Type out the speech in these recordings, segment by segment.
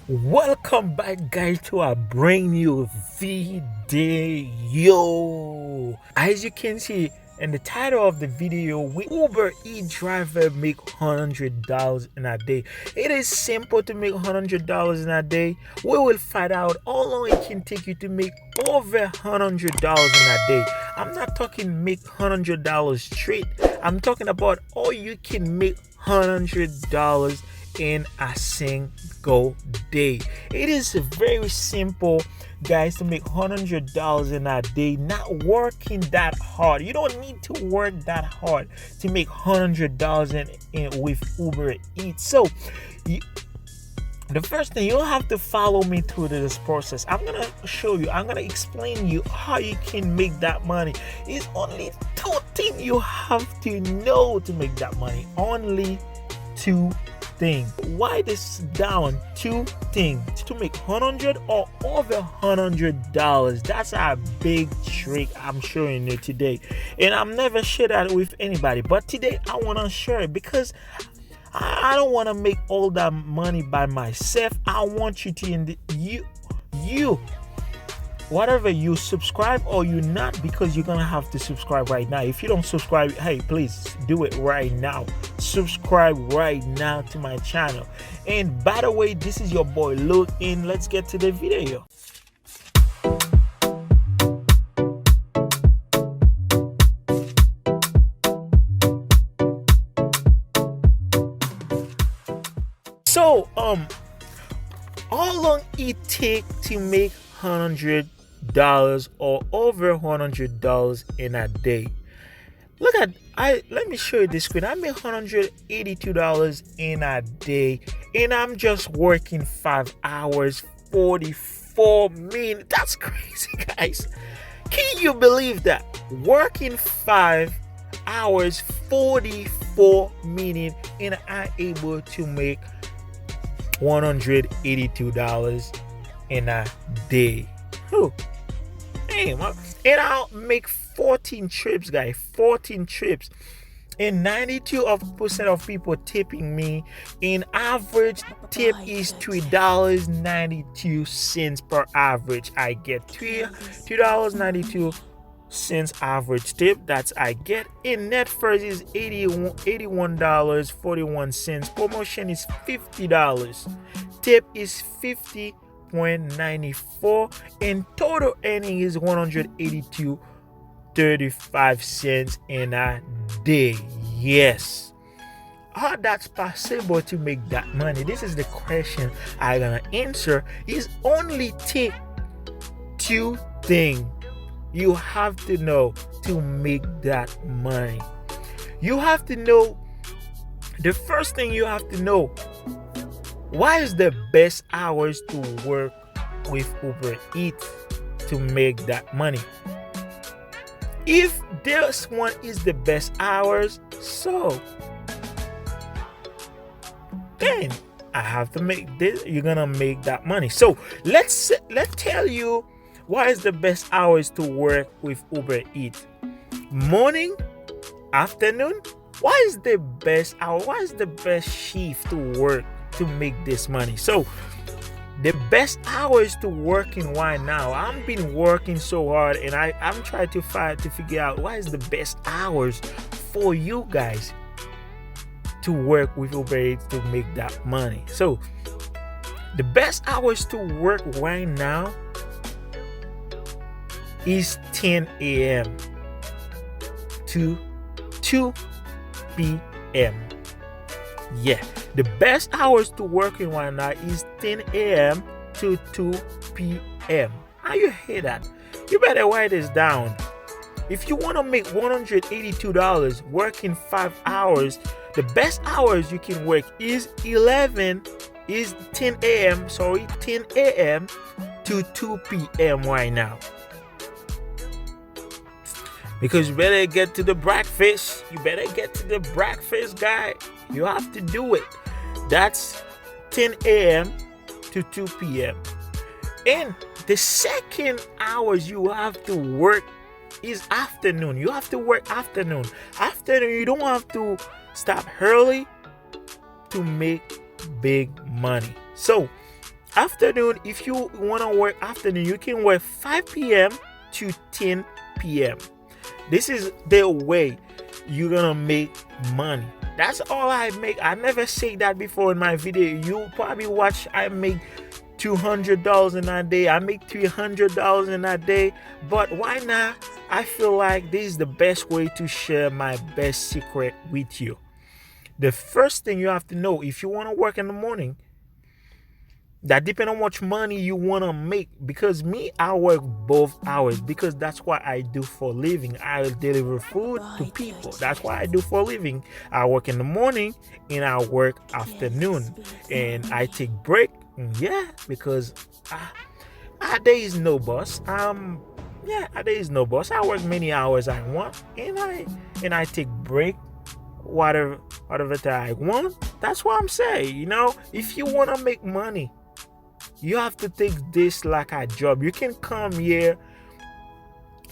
Welcome back, guys, to a brand new video. As you can see in the title of the video, we Uber E driver make $100 in a day. It is simple to make $100 in a day. We will find out how long it can take you to make over $100 in a day. I'm not talking make $100 straight. I'm talking about how you can make $100 in a single day. It is very simple, guys, to make $100 in a day, not working that hard. You don't need to work that hard to make $100 in with Uber Eats. So the first thing, you'll have to follow me through this process. I'm gonna show you, I'm gonna explain you how you can make that money. It's only two things you have to know to make that money. Only two things. Why this down? Two things to make 100 or over $100. That's a big trick I'm showing you today, and I'm never share that with anybody. But today I want to share it because I don't want to make all that money by myself. I want you to you whatever you subscribe or you not, because you're gonna have to subscribe right now. If you don't subscribe, hey, please do it right now. Subscribe right now to my channel. And by the way, this is your boy Luke, and let's get to the video. So how long it take to make $100 or over $100 in a day? Look at let me show you this screen. I make $182 in a day, and I'm just working 5 hours 44 minutes. That's crazy, guys. Can you believe that? Working 5 hours 44 minutes, and I'm able to make $182 in a day. Damn. And I'll make 14 trips, guys. 14 trips. And 92% of people tipping me. In average, tip is $3.92 per average. I get $2.92 average tip. That's I get. In net first is $81.41. Promotion is $50. Tip is $50.94, and total earning is $182.35 in a day. Yes. How that's possible to make that money? This is the question I'm gonna answer. Is only take two things you have to know to make that money. You have to know, the first thing you have to know, why is the best hours to work with Uber Eats to make that money? If this one is the best hours, so then I have to make this. You're gonna make that money. So let's tell you why is the best hours to work with Uber Eats. Morning, afternoon. Why is the best hour? Why is the best shift to work to make this money? So the best hours to working right now. I've been working so hard, and I'm trying to figure out why is the best hours for you guys to work with Uber Eats to make that money. So the best hours to work right now is 10 a.m. to 2 p.m. Yeah, the best hours to working right now is 10 a.m. to 2 p.m. How you hear that? You better write this down. If you want to make $182 working 5 hours, the best hours you can work is 10 a.m. to 2 p.m. right now. Because you better get to the breakfast. You better get to the breakfast, guy. You have to do it. That's 10 a.m. to 2 p.m. And the second hours you have to work is afternoon. You have to work afternoon. Afternoon, you don't have to stop early to make big money. So Afternoon, if you want to work afternoon, you can work 5 p.m. to 10 p.m. This is the way you're gonna make money. That's all I make. I never say that before in my video. You probably watch I make $200 in a day. I make $300 in a day. But why not? I feel like this is the best way to share my best secret with you. The first thing you have to know, if you want to work in the morning, that depends on how much money you want to make. Because me, I work both hours because that's what I do for a living. I deliver food to people. That's what I do for a living. I work in the morning and I work afternoon, and I take break. Yeah, because there is no boss. There is no boss. I work many hours I want, and I take break whatever that I want. That's what I'm saying. If you want to make money, you have to take this like a job. You can come here,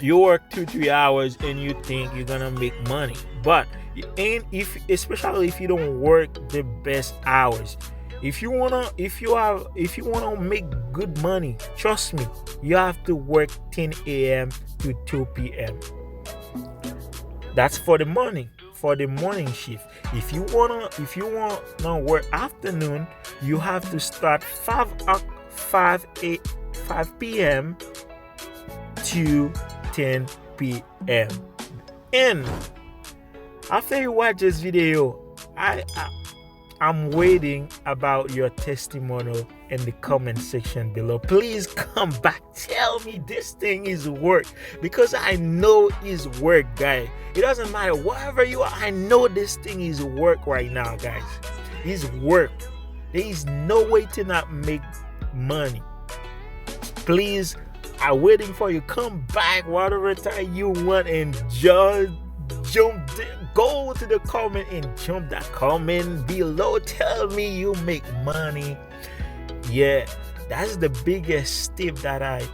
you work 2-3 hours, and you think you're gonna make money. But especially if you don't work the best hours. If you wanna make good money, trust me, you have to work 10 a.m. to 2 p.m. That's for the morning shift. If you wanna work afternoon, you have to start 5 p.m. to 10 p.m. And after you watch this video, I'm waiting about your testimonial in the comment section below. Please come back. Tell me this thing is work, because I know it's work, guys. It doesn't matter wherever you are. I know this thing is work right now, guys. It's work. There is no way to not make money. Please, I'm waiting for you. Come back whatever time you want and just go to the comment and jump that comment below. Tell me you make money. Yeah, that's the biggest tip that I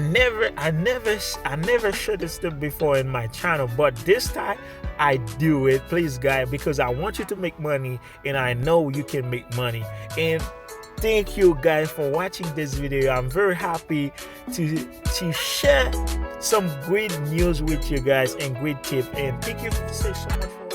never shared this tip before in my channel, but this time I do it. Please, guys, because I want you to make money, and I know you can make money. And thank you guys for watching this video. I'm very happy to share some great news with you guys and great tips. And thank you so much for